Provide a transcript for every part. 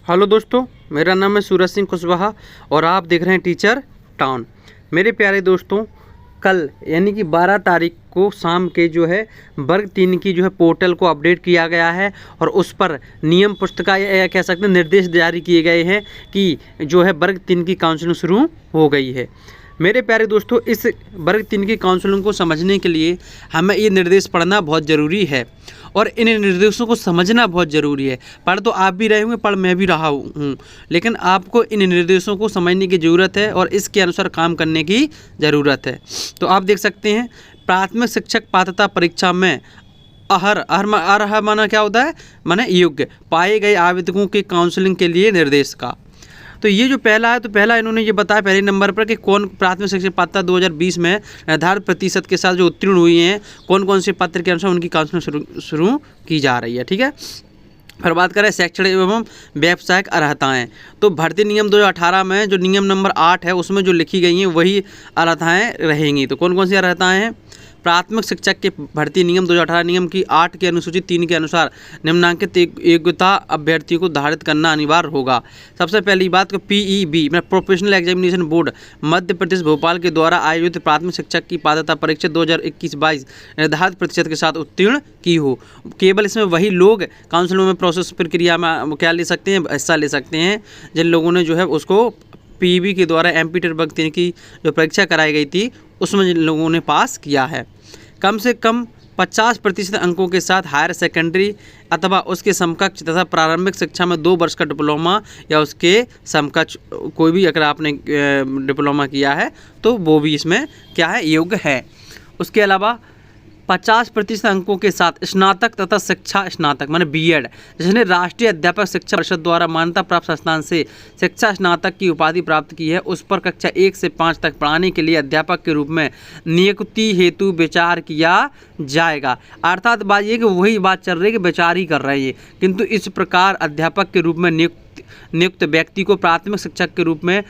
Hello दोस्तों, मेरा नाम है सूरज सिंह कुशवाहा और आप देख रहे हैं टीचर टाउन। मेरे प्यारे दोस्तों, कल यानी कि 12 तारीख को शाम के जो है वर्ग 3 की जो है पोर्टल को अपडेट किया गया है और उस पर नियम पुस्तिका या कह सकते हैं निर्देश जारी किए गए हैं कि जो है वर्ग 3 की काउंसलिंग शुरू हो गई है। मेरे प्यारे दोस्तों, इस वर्ग 3 की काउंसलिंग को समझने के लिए हमें ये निर्देश पढ़ना बहुत ज़रूरी है और इन निर्देशों को समझना बहुत ज़रूरी है। पढ़ तो आप भी रहे होंगे, पढ़ मैं भी रहा हूँ, लेकिन आपको इन निर्देशों को समझने की ज़रूरत है और इसके अनुसार काम करने की ज़रूरत है। तो आप देख सकते हैं, प्राथमिक शिक्षक पात्रता परीक्षा में अर्ह माना क्या होता है, माने योग्य पाए गए आवेदकों के काउंसलिंग के लिए निर्देश का। तो ये जो पहला है, तो पहला इन्होंने ये बताया पहले नंबर पर कि कौन प्राथमिक शिक्षक पात्रता 2020 में निर्धारित प्रतिशत के साथ जो उत्तीर्ण हुई हैं, कौन कौन से पत्र के अनुसार उनकी काउंसलिंग शुरू की जा रही है। ठीक है, फिर बात करें शैक्षणिक एवं व्यावसायिक अर्हताएँ। तो भर्ती नियम 2018 में जो नियम नंबर 8 है उसमें जो लिखी गई हैं वही अर्हताएँ रहेंगी। तो कौन कौन सी अर्हताएँ हैं? प्राथमिक शिक्षक के भर्ती नियम 2018 नियम की 8 के अनुसूची 3 के अनुसार निम्नांकित योग्यता अभ्यर्थी को धारित करना अनिवार्य होगा। सबसे पहली बात को PEB मतलब professional examination board Madhya Pradesh Bhopal के द्वारा आयोजित प्राथमिक शिक्षक की पात्रता परीक्षा 2021-22 निर्धारित प्रतिशत के साथ उत्तीर्ण की हो। केवल इसमें वही लोग काउंसलिंग में प्रोसेस प्रक्रिया में क्या ले सकते हैं, हिस्सा ले सकते हैं जिन लोगों ने जो है उसको PEB के द्वारा MP वर्ग 3 की जो परीक्षा कराई गई थी उसमें जिन लोगों ने पास किया है। कम से कम 50% अंकों के साथ हायर सेकेंडरी अथवा उसके समकक्ष तथा प्रारंभिक शिक्षा में 2 वर्ष का डिप्लोमा या उसके समकक्ष कोई भी अगर आपने डिप्लोमा किया है तो वो भी इसमें क्या है, योग्य है। उसके अलावा 50% अंकों के साथ स्नातक तथा शिक्षा स्नातक माने BEd जिसने राष्ट्रीय अध्यापक शिक्षा परिषद द्वारा मान्यता प्राप्त संस्थान से शिक्षा स्नातक की उपाधि प्राप्त की है, उस पर कक्षा 1 से 5 तक पढ़ाने के लिए अध्यापक के रूप में नियुक्ति हेतु विचार किया जाएगा। अर्थात बात ये कि वही बात चल रही है कि विचार ही कर रहे हैं, किंतु इस प्रकार अध्यापक के रूप में नियुक्त व्यक्ति को प्राथमिक शिक्षक के रूप में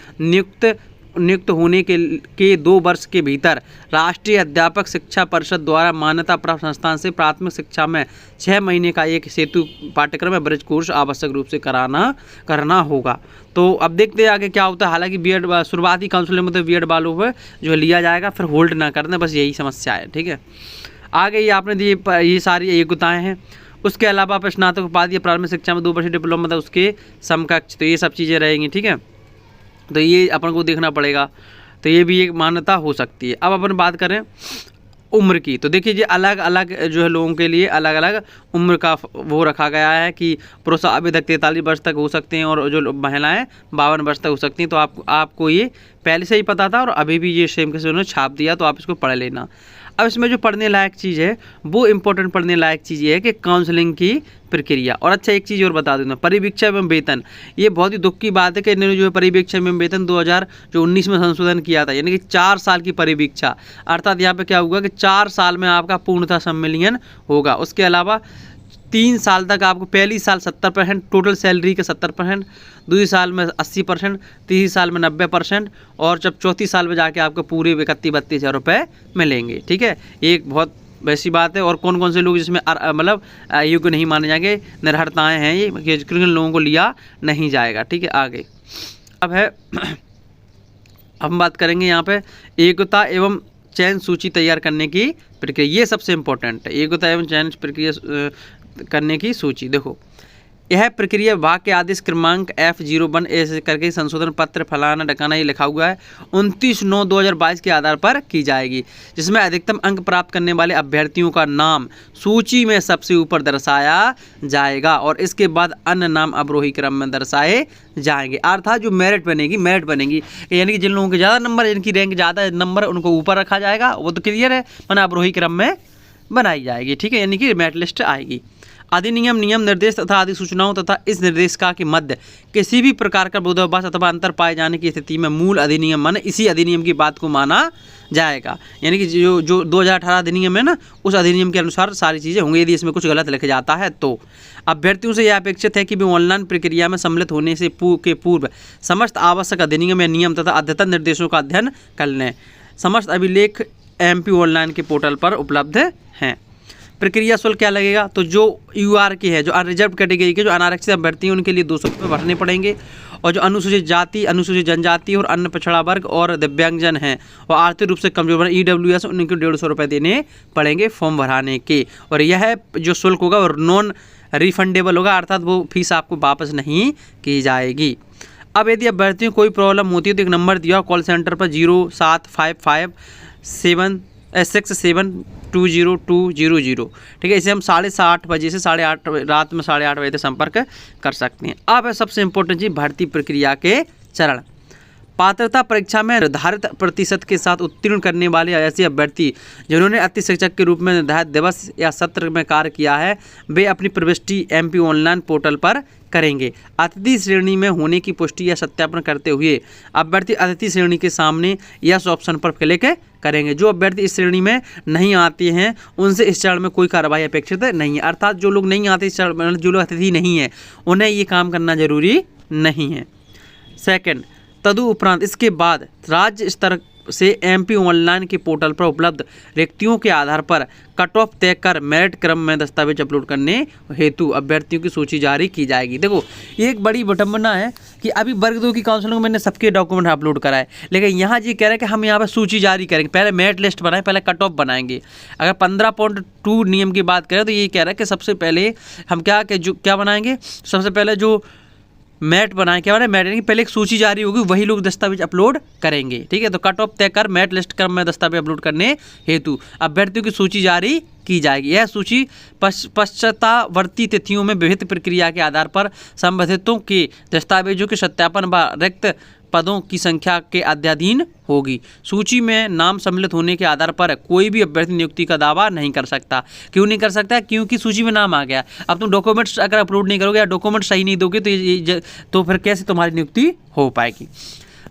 नियुक्त होने के 2 वर्ष के भीतर राष्ट्रीय अध्यापक शिक्षा परिषद द्वारा मान्यता प्राप्त संस्थान से प्राथमिक शिक्षा में 6 महीने का एक सेतु पाठ्यक्रम में ब्रिज कोर्स आवश्यक रूप से करना होगा। तो अब देखते हैं आगे क्या होता है। हालांकि BEd शुरुआती काउंसलिंग में तो BEd वालों पर जो लिया जाएगा, फिर होल्ड ना करना, बस यही समस्या है। ठीक है, आगे ये आपने दी ये सारी योग्यताएँ हैं। उसके अलावा आप स्नातक उपाधि प्रारंभिक शिक्षा में 2 वर्ष डिप्लोमा था उसके समकक्ष, तो ये सब चीज़ें रहेंगी। ठीक है, तो ये अपन को देखना पड़ेगा, तो ये भी एक मान्यता हो सकती है। अब अपन बात करें उम्र की, तो देखिए अलग अलग जो है लोगों के लिए अलग अलग उम्र का वो रखा गया है कि पुरुष आवेदक 43 वर्ष तक हो सकते हैं और जो महिलाएं 52 वर्ष तक हो सकती हैं। तो आपको ये पहले से ही पता था और अभी भी ये सेम किसी ने छाप दिया, तो आप इसको पढ़ लेना। अब इसमें जो पढ़ने लायक चीज़ है वो इम्पोर्टेंट पढ़ने लायक चीज़ ये है कि काउंसलिंग की प्रक्रिया। और अच्छा एक चीज़ और बता दूँ, परिवीक्षा एवं वेतन, ये बहुत ही दुख की बात है कि इन्होंने जो है परिवीक्षा एवं वेतन 2019 में संशोधन किया था, यानी कि 4 साल की परिवीक्षा। अर्थात यहाँ पे क्या होगा कि 4 साल में आपका पूर्णतः सम्मिलियन होगा। उसके अलावा 3 साल तक आपको पहली साल 70% टोटल सैलरी के 70%, दूसरी साल में 80%, तीसरी साल में 90% और जब चौथी साल में जाके आपको पूरे 31-32 हज़ार रुपये मिलेंगे। ठीक है, एक बहुत वैसी बात है। और कौन कौन से लोग जिसमें मतलब योग्य नहीं माने जाएंगे, निर्हरताएँ हैं ये, किन लोगों को लिया नहीं जाएगा। ठीक है, आगे अब है हम बात करेंगे यहाँ पे योग्यता एवं चयन सूची तैयार करने की प्रक्रिया। ये सबसे इम्पोर्टेंट है, योग्यता एवं चयन प्रक्रिया करने की सूची। देखो, यह प्रक्रिया विभाग के आदेश क्रमांक F01 ऐसे करके संशोधन पत्र फलाना ढकाना ये लिखा हुआ है 29/9/2022 के आधार पर की जाएगी, जिसमें अधिकतम अंक प्राप्त करने वाले अभ्यर्थियों का नाम सूची में सबसे ऊपर दर्शाया जाएगा और इसके बाद अन्य नाम अवरोही क्रम में दर्शाए जाएंगे। अर्थात जो मेरिट बनेगी यानी कि जिन लोगों के ज़्यादा नंबर, जिनकी रैंक ज़्यादा नंबर उनको ऊपर रखा जाएगा, वो तो क्लियर है, मैंने अवरोही क्रम में बनाई जाएगी। ठीक है, यानी कि मेरिट लिस्ट आएगी। अधिनियम नियम निर्देश तथा आदि सूचनाओं तथा इस निर्देशिका के मध्य किसी भी प्रकार का विरोधाभास अथवा अंतर पाए जाने की स्थिति में मूल अधिनियम माने इसी अधिनियम की बात को माना जाएगा। यानी कि जो 2018 अधिनियम है ना, उस अधिनियम के अनुसार सारी चीज़ें होंगी। यदि इसमें कुछ गलत लिखा जाता है तो अभ्यर्थियों से यह अपेक्षित है कि वे ऑनलाइन प्रक्रिया में सम्मिलित होने से पूर्व समस्त आवश्यक अधिनियम या नियम तथा अद्यतन निर्देशों का अध्ययन कर लें। समस्त अभिलेख MP ऑनलाइन के पोर्टल पर उपलब्ध हैं। प्रक्रिया शुल्क क्या लगेगा, तो जो UR की है, जो अनरिजर्व कैटेगरी के जो अनारक्षित अभ्यर्थी हैं उनके लिए 200 रुपये भरने पड़ेंगे, और जो अनुसूचित जाति, अनुसूचित जनजाति और अन्य पिछड़ा वर्ग और दिव्यांगजन हैं और आर्थिक रूप से कमजोर EWS उनको 150 रुपये देने पड़ेंगे फॉर्म भराने के। और यह जो शुल्क होगा वो नॉन रिफंडेबल होगा, अर्थात वो फीस आपको वापस नहीं की जाएगी। अब यदि अभ्यर्थियों को कोई प्रॉब्लम होती है तो एक नंबर दिया कॉल सेंटर पर 0755672020, ठीक है। इसे हम 8:30 बजे से रात में 8:30 बजे तक संपर्क कर सकते हैं। अब है सबसे इम्पोर्टेंट चीज़, भर्ती प्रक्रिया के चरण। पात्रता परीक्षा में निर्धारित प्रतिशत के साथ उत्तीर्ण करने वाले ऐसे अभ्यर्थी जिन्होंने अतिथि शिक्षक के रूप में निर्धारित दिवस या सत्र में कार्य किया है, वे अपनी प्रविष्टि MP ऑनलाइन पोर्टल पर करेंगे। अतिथि श्रेणी में होने की पुष्टि या सत्यापन करते हुए अभ्यर्थी अतिथि श्रेणी के सामने यस ऑप्शन पर क्लिक करेंगे। जो अभ्यर्थी इस श्रेणी में नहीं आते हैं उनसे इस चरण में कोई कार्रवाई अपेक्षित नहीं है, अर्थात जो लोग नहीं आते इस चरण में, जो लोग अतिथि नहीं है उन्हें ये काम करना जरूरी नहीं है। सेकंड, तदुपरांत इसके बाद राज्य स्तर से MP ऑनलाइन के पोर्टल पर उपलब्ध रिक्तियों के आधार पर कट ऑफ तय कर मेरिट क्रम में दस्तावेज अपलोड करने हेतु अभ्यर्थियों की सूची जारी की जाएगी। देखो ये एक बड़ी विडंबना है कि अभी वर्ग 2 की काउंसलिंग में मैंने सबके डॉक्यूमेंट अपलोड कराए, लेकिन यहाँ ये कह रहे हैं कि हम यहाँ पर सूची जारी करेंगे, पहले मेरिट लिस्ट बनाएं, पहले कट ऑफ बनाएंगे। अगर 15.2 नियम की बात करें तो ये कह रहा है कि सबसे पहले हम क्या बनाएंगे, सबसे पहले जो मेरिट बनाए, क्या बनाए मेरिट, पहले एक सूची जारी होगी, वही लोग दस्तावेज अपलोड करेंगे, ठीक है। तो कट ऑफ तय कर मेरिट लिस्ट क्रम में दस्तावेज अपलोड करने हेतु अभ्यर्थियों की सूची जारी की जाएगी। यह सूची पश्चातावर्ती तिथियों में विभिन्न प्रक्रिया के आधार पर संबंधितों के दस्तावेजों के सत्यापन व रिक्त पदों की संख्या के अध्याधीन होगी। सूची में नाम सम्मिलित होने के आधार पर कोई भी अभ्यर्थी नियुक्ति का दावा नहीं कर सकता। क्यों नहीं कर सकता? क्योंकि सूची में नाम आ गया। अब तुम डॉक्यूमेंट्स अगर अपलोड नहीं करोगे या डॉक्यूमेंट सही नहीं दोगे तो फिर कैसे तुम्हारी नियुक्ति हो पाएगी।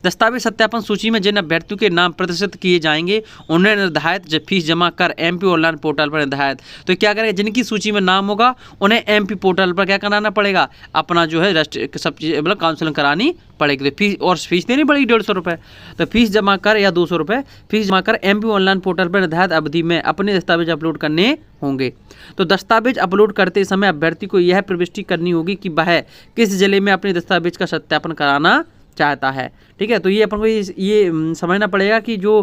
दस्तावेज सत्यापन सूची में जिन अभ्यर्थियों के नाम प्रदर्शित किए जाएंगे उन्हें निर्धारित फीस जमा कर MP ऑनलाइन पोर्टल पर निर्धारित, तो क्या करेंगे, जिनकी सूची में नाम होगा उन्हें MP पोर्टल पर क्या कराना पड़ेगा, अपना जो है सब चीज़ मतलब काउंसलिंग करानी पड़ेगी। तो फीस देनी पड़ेगी 150 रुपये। तो फीस जमा कर या 200 रुपये फीस जमा कर MP ऑनलाइन पोर्टल पर निर्धारित अवधि में अपने दस्तावेज अपलोड करने होंगे। तो दस्तावेज अपलोड करते समय अभ्यर्थी को यह प्रविष्टि करनी होगी कि वह किस जिले में अपने दस्तावेज का सत्यापन कराना चाहता है, ठीक है। तो ये अपन को ये समझना पड़ेगा कि जो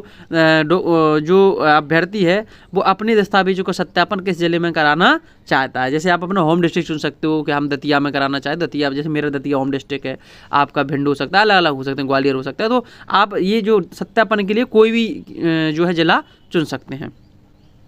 अभ्यर्थी है वो अपने दस्तावेजों का सत्यापन किस जिले में कराना चाहता है। जैसे आप अपना होम डिस्ट्रिक्ट चुन सकते हो कि हम दतिया में कराना चाहें, दतिया, जैसे मेरा दतिया होम डिस्ट्रिक्ट है, आपका भिंड हो सकता है, अलग अलग हो सकते हैं, ग्वालियर हो सकता है। तो आप ये जो सत्यापन के लिए कोई भी जो है जिला चुन सकते हैं,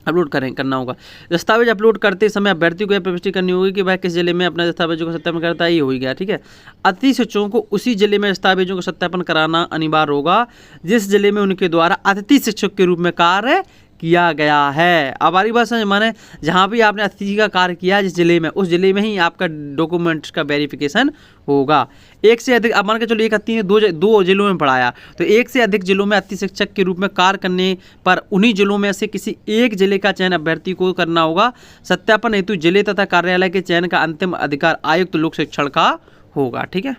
अपलोड करना होगा। दस्तावेज अपलोड करते समय अभ्यर्थी को यह प्रविष्टि करनी होगी कि वह किस जिले में अपने दस्तावेजों का सत्यापन करता है, ये हो गया, ठीक है। अतिथि शिक्षकों को उसी जिले में दस्तावेजों का सत्यापन कराना अनिवार्य होगा जिस जिले में उनके द्वारा अतिथि शिक्षक के रूप में कार्य किया गया है। अब हमारी बात समझ माने, जहाँ भी आपने अतिथि का कार्य किया जिस जिले में, उस जिले में ही आपका डॉक्यूमेंट्स का वेरिफिकेशन होगा। एक से अधिक, अब मान के चलो एक अतिथि ने दो जिलों में पढ़ाया, तो एक से अधिक जिलों में अतिथि शिक्षक के रूप में कार्य करने पर उन्हीं जिलों में से किसी एक जिले का चयन अभ्यर्थी को करना होगा। सत्यापन हेतु जिले तथा कार्यालय के चयन का अंतिम अधिकार आयुक्त लोक शिक्षण का होगा, ठीक है।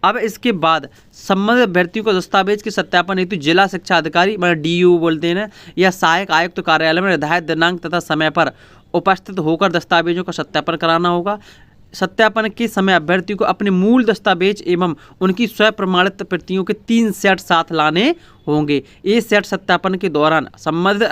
अब इसके बाद संबंधित अभ्यर्थियों को दस्तावेज के सत्यापन हेतु जिला शिक्षा अधिकारी मतलब DO बोलते हैं या सहायक आयुक्त कार्यालय में निर्धारित दिनांक तथा समय पर उपस्थित होकर दस्तावेजों का सत्यापन कराना होगा। सत्यापन के समय अभ्यर्थी को अपने मूल दस्तावेज एवं उनकी स्वयं प्रमाणित प्रतियों के 3 सेट साथ लाने होंगे। ये सेट सत्यापन के दौरान संबंधित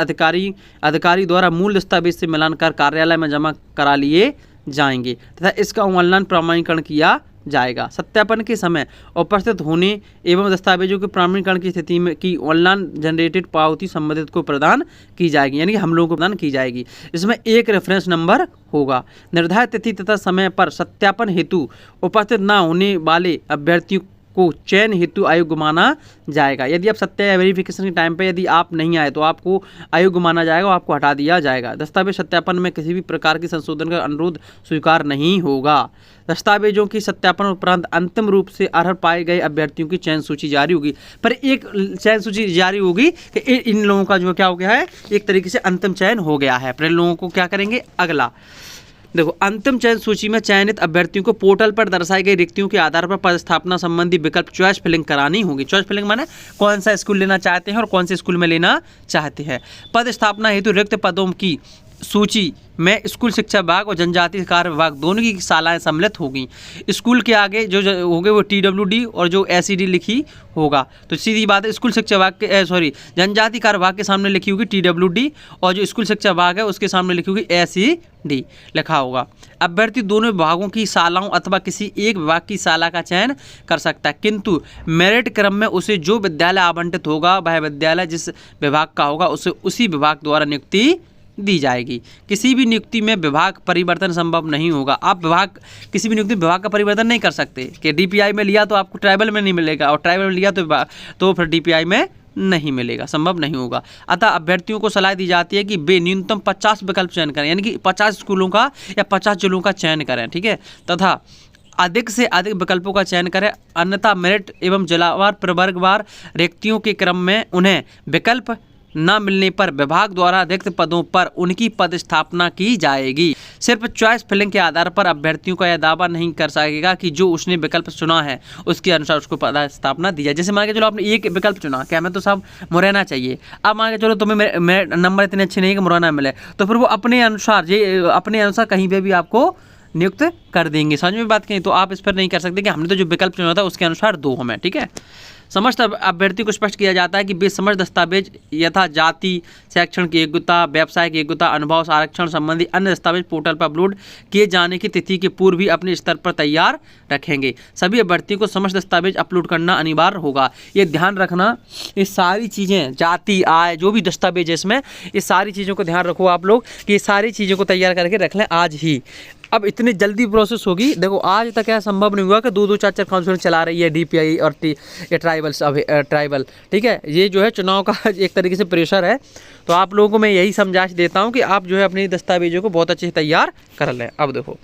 अधिकारी द्वारा मूल दस्तावेज से मिलान कर कार्यालय में जमा करा लिए जाएंगे तथा इसका ऑनलाइन प्रमाणीकरण किया जाएगा। सत्यापन के समय उपस्थित होने एवं दस्तावेजों के प्रमाणीकरण की स्थिति में की ऑनलाइन जनरेटेड पावती संबंधित को प्रदान की जाएगी, यानी कि हम लोगों को प्रदान की जाएगी। इसमें एक रेफरेंस नंबर होगा। निर्धारित तिथि तथा समय पर सत्यापन हेतु उपस्थित न होने वाले अभ्यर्थियों को चयन हेतु अयोग्य माना जाएगा। यदि आप सत्या या वेरिफिकेशन के टाइम पे यदि आप नहीं आए तो आपको अयोग्य माना जाएगा, आपको हटा दिया जाएगा। दस्तावेज सत्यापन में किसी भी प्रकार की संशोधन का अनुरोध स्वीकार नहीं होगा। दस्तावेजों की सत्यापन उपरांत अंतिम रूप से अर्ह पाए गए अभ्यर्थियों की चयन सूची जारी होगी। पर एक चयन सूची जारी होगी कि इन लोगों का जो क्या हो गया है, एक तरीके से अंतिम चयन हो गया है। फिर इन लोगों को क्या करेंगे, अगला देखो, अंतिम चयन सूची में चयनित अभ्यर्थियों को पोर्टल पर दर्शाई गई रिक्तियों के आधार पर पदस्थापना संबंधी विकल्प चॉइस फिलिंग करानी होगी। चॉइस फिलिंग माने कौन सा स्कूल लेना चाहते हैं और कौन से स्कूल में लेना चाहते हैं। पदस्थापना हेतु रिक्त पदों की सूची में स्कूल शिक्षा विभाग और जनजातीय कार्य विभाग दोनों की शालाएं सम्मिलित होगी। स्कूल के आगे जो होंगे वो TWD और जो SED लिखी होगा। तो सीधी बात है, स्कूल शिक्षा विभाग के जनजातीय कार्य विभाग के सामने लिखी होगी TWD और जो स्कूल शिक्षा विभाग है उसके सामने लिखी होगी SED लिखा होगा। अभ्यर्थी दोनों विभागों की शालाओं अथवा किसी एक विभाग की शाला का चयन कर सकता है, किंतु मेरिट क्रम में उसे जो विद्यालय आवंटित होगा वह विद्यालय जिस विभाग का होगा उसे उसी विभाग द्वारा नियुक्ति दी जाएगी। किसी भी नियुक्ति में विभाग परिवर्तन संभव नहीं होगा। आप किसी भी नियुक्ति में विभाग का परिवर्तन नहीं कर सकते कि DPI में लिया तो आपको ट्राइबल में नहीं मिलेगा और ट्राइबल में लिया तो फिर DPI में नहीं मिलेगा, संभव नहीं होगा। अतः अभ्यर्थियों को सलाह दी जाती है कि वे न्यूनतम 50 विकल्प चयन करें, यानी कि 50 स्कूलों का या 50 जिलों का चयन करें, ठीक है, तथा अधिक से अधिक विकल्पों का चयन करें, अन्यथा मेरिट एवं जिलावार प्रवर्गवार रिक्तियों के क्रम में उन्हें विकल्प न मिलने पर विभाग द्वारा रिक्त पदों पर उनकी पदस्थापना की जाएगी। सिर्फ चॉइस फिलिंग के आधार पर अभ्यर्थियों का यह दावा नहीं कर सकेगा कि जो उसने विकल्प चुना है उसके अनुसार उसको पदस्थापना दी जाए। जैसे मान के चलो आपने एक विकल्प चुना कि हमें तो सब मुरैना चाहिए, अब मान के चलो तुम्हें मेरे नंबर इतने अच्छे नहीं कि मुरैना मिले, तो फिर वो अपने अनुसार कहीं पर भी आपको नियुक्त कर देंगे। समझ में बात कहीं, तो आप इस पर नहीं कर सकते कि हमने तो जो विकल्प चुना था उसके अनुसार दो हमें, ठीक है। समस्त अभ्यर्थी को स्पष्ट किया जाता है कि वे समस्त दस्तावेज यथा जाति, शैक्षणिक योग्यता, व्यावसायिक योग्यता, अनुभव, आरक्षण संबंधी अन्य दस्तावेज पोर्टल पर अपलोड किए जाने की तिथि के पूर्व ही अपने स्तर पर तैयार रखेंगे। सभी अभ्यर्थियों को समस्त दस्तावेज अपलोड करना अनिवार्य होगा। ये ध्यान रखना, ये सारी चीज़ें, जाति, आय, जो भी दस्तावेज है इसमें, ये सारी चीज़ों को ध्यान रखो आप लोग कि ये सारी चीज़ों को तैयार करके रख लें आज ही। अब इतनी जल्दी प्रोसेस होगी, देखो आज तक यह संभव नहीं हुआ कि 2-2 4-4 काउंसिल चला रही है DPI और ये ट्राइबल, ठीक है। ये जो है चुनाव का एक तरीके से प्रेशर है, तो आप लोगों को मैं यही समझा देता हूँ कि आप जो है अपने दस्तावेजों को बहुत अच्छे से तैयार कर लें। अब देखो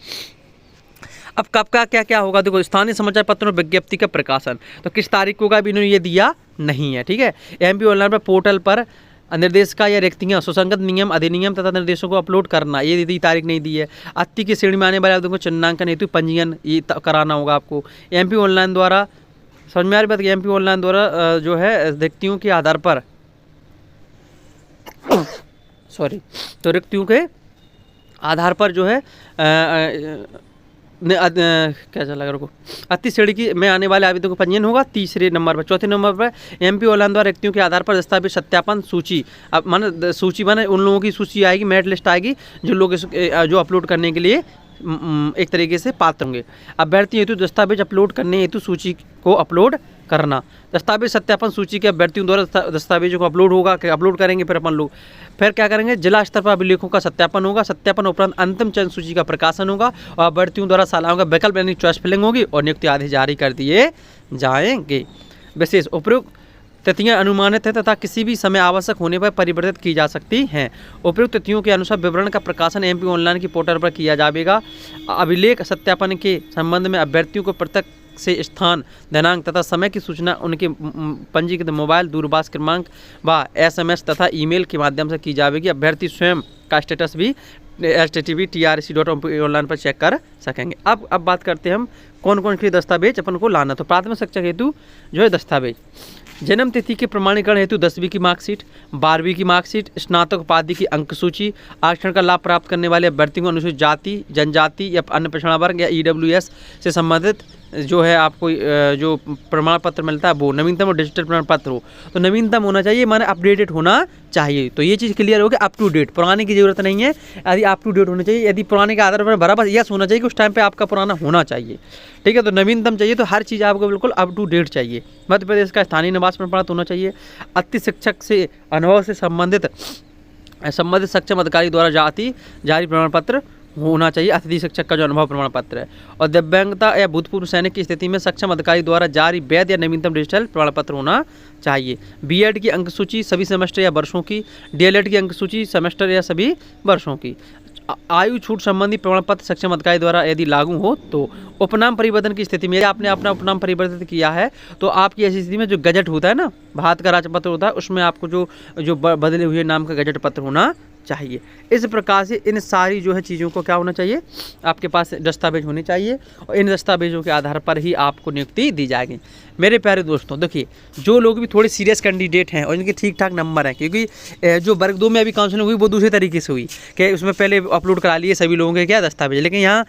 अब कब का क्या क्या होगा, देखो स्थानीय समाचार पत्रों में विज्ञप्ति का प्रकाशन तो किस तारीख को का भी इन्होंने ये दिया नहीं है, ठीक है। MP ऑनलाइन पर पोर्टल पर निर्देशिका या रिक्तियाँ, सुसंगत नियम, अधिनियम तथा निर्देशों को अपलोड करना, ये यदि तारीख नहीं दी है। अति की श्रेणी में आने वाले आवेदकों को चिन्हांकन हेतु पंजीयन ये कराना होगा आपको। MP ऑनलाइन द्वारा, समझ में आ रही बात, MP ऑनलाइन द्वारा जो है रिक्तियों के आधार पर तो रिक्तियों के आधार पर जो है क्या चला रुको, अति श्रेणी की में आने वाले आवेदकों को पंजीयन होगा। तीसरे नंबर पर, चौथे नंबर पर MP ऑनलाइन द्वारा व्यक्तियों के आधार पर दस्तावेज सत्यापन सूची, अब माने सूची बने उन लोगों की सूची आएगी, मेरिट लिस्ट आएगी जो लोग जो अपलोड करने के लिए एक तरीके से पात्र होंगे। अभ्यर्थी हेतु दस्तावेज अपलोड करने हेतु सूची को अपलोड करना, दस्तावेज सत्यापन सूची के अभ्यर्थियों द्वारा दस्तावेजों को अपलोड होगा, अपलोड करेंगे फिर अपन लोग, फिर क्या करेंगे, जिला स्तर पर अभिलेखों का सत्यापन होगा। सत्यापन उपरांत अंतिम चयन सूची का प्रकाशन होगा और अभ्यर्थियों द्वारा शालाओं का विकल्प यानी चॉइस फिलिंग होगी और नियुक्ति आदेश जारी कर दिए जाएंगे। विशेष उपयुक्त तिथियां अनुमानित है तथा किसी भी समय आवश्यक होने पर परिवर्तित की जा सकती हैं। उपयुक्त तिथियों के अनुसार विवरण का प्रकाशन MP ऑनलाइन की पोर्टल पर किया जाएगा। अभिलेख सत्यापन के संबंध में अभ्यर्थियों को पृथक से स्थान, दिनांक तथा समय की सूचना उनके पंजीकृत मोबाइल, दूरभाष क्रमांक व SMS तथा ईमेल के माध्यम से की जाएगी। अभ्यर्थी स्वयं का स्टेटस भी http://trc.online पर चेक कर सकेंगे। अब बात करते हैं हम कौन कौन से दस्तावेज अपन को लाना। तो प्राथमिक शिक्षा हेतु जो है दस्तावेज, जन्म तिथि के प्रमाणीकरण हेतु 10वीं की मार्कशीट, 12वीं की मार्कशीट, स्नातक उपाधि की अंक सूची, आरक्षण का लाभ प्राप्त करने वाले अभ्यर्थियों को अनुसूचित जाति, जनजाति या अन्य पिछड़ा वर्ग या EWS से संबंधित जो है आपको जो प्रमाण पत्र मिलता है वो नवीनतम और डिजिटल प्रमाण पत्र हो, तो नवीनतम होना चाहिए, माने अपडेटेड होना चाहिए। तो ये चीज़ क्लियर हो गया, अप टू डेट, पुराने की जरूरत नहीं है, यदि अप टू डेट होना चाहिए। यदि पुराने के आधार पर भरा बस यस होना चाहिए कि उस टाइम पे आपका पुराना होना चाहिए, ठीक है। तो नवीनतम चाहिए, तो हर चीज़ आपको बिल्कुल अप टू डेट चाहिए। मध्य प्रदेश का स्थानीय निवास प्रमाण पत्र होना चाहिए। अति शिक्षक से अनुभव से संबंधित सक्षम अधिकारी द्वारा जारी प्रमाण पत्र होना चाहिए, अतिथि शिक्षक का जो अनुभव प्रमाण पत्र है। और दिव्यांगता या भूतपूर्व सैनिक की स्थिति में सक्षम अधिकारी द्वारा जारी वैध या नवीनतम डिजिटल प्रमाण पत्र होना चाहिए। BEd की अंक सूची सभी सेमेस्टर या वर्षों की, DLED की अंक सूची सेमेस्टर या सभी वर्षों की। आयु छूट संबंधी प्रमाण पत्र सक्षम अधिकारी द्वारा यदि लागू हो तो। उपनाम परिवर्तन की स्थिति में यदि आपने अपना उपनाम परिवर्तित किया है तो आपकी ऐसी स्थिति में जो गजट होता है ना, भारत का राजपत्र होता है, उसमें आपको जो बदले हुए नाम का गजट पत्र होना चाहिए। इस प्रकार से इन सारी जो है चीज़ों को क्या होना चाहिए, आपके पास दस्तावेज होने चाहिए और इन दस्तावेजों के आधार पर ही आपको नियुक्ति दी जाएगी। मेरे प्यारे दोस्तों देखिए, जो लोग भी थोड़े सीरियस कैंडिडेट हैं और इनके ठीक ठाक नंबर हैं, क्योंकि जो वर्ग 2 में अभी काउंसलिंग हुई वो दूसरे तरीके से हुई कि उसमें पहले अपलोड करा लिए सभी लोगों के क्या दस्तावेज, लेकिन यहाँ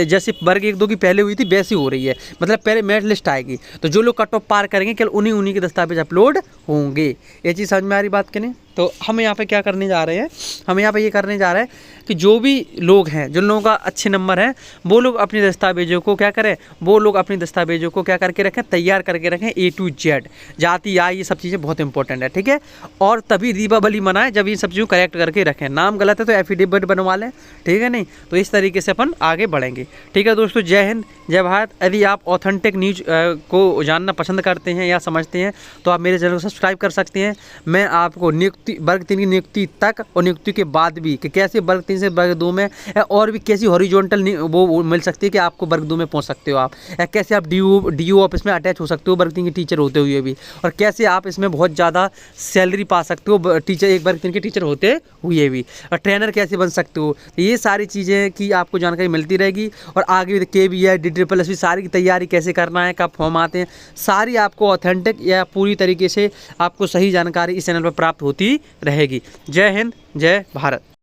जैसे वर्ग 1-2 की पहले हुई थी वैसी हो रही है, मतलब पहले मेरिट लिस्ट आएगी तो जो लोग कट ऑफ पार करेंगे केवल उन्हीं के दस्तावेज अपलोड होंगे। ये चीज़ समझ में आ रही बात कि नहीं? तो हम यहाँ पे क्या करने जा रहे हैं, हम यहाँ पे ये करने जा रहे हैं कि जो भी लोग हैं, जिन लोगों का अच्छे नंबर हैं, वो लोग अपने दस्तावेजों को क्या करें, वो लोग अपने दस्तावेजों को क्या करके रखें, तैयार करके रखें A to Z, जाति आय ये सब चीज़ें बहुत इंपॉर्टेंट है, ठीक है। और तभी दीपावली मनाएं जब ये सब चीज़ों को करेक्ट करके रखें। नाम गलत है तो एफिडेविट बनवा लें, ठीक है नहीं, तो इस तरीके से अपन आगे बढ़ेंगे, ठीक है दोस्तों। जय हिंद, जय भारत। यदि आप ऑथेंटिक न्यूज को जानना पसंद करते हैं या समझते हैं तो आप मेरे चैनल को सब्सक्राइब कर सकते हैं। मैं आपको वर्ग 3 की नियुक्ति तक और नियुक्ति के बाद भी कि कैसे वर्ग 3 से वर्ग 2 में और भी कैसी हॉरिजॉन्टल वो मिल सकती है कि आपको वर्ग 2 में पहुंच सकते हो आप, या कैसे आप DO ऑफिस में अटैच हो सकते हो वर्ग 3 के टीचर होते हुए भी, और कैसे आप इसमें बहुत ज़्यादा सैलरी पा सकते हो टीचर, एक वर्ग 3 के टीचर होते हुए भी, और ट्रेनर कैसे बन सकते हो। ये सारी चीज़ें की आपको जानकारी मिलती रहेगी। और आगे KVI DSSS सारी की तैयारी कैसे करना है, कब फॉर्म आते हैं, सारी आपको ऑथेंटिक या पूरी तरीके से आपको सही जानकारी इस चैनल पर प्राप्त होती रहेगी। जय हिंद, जय भारत।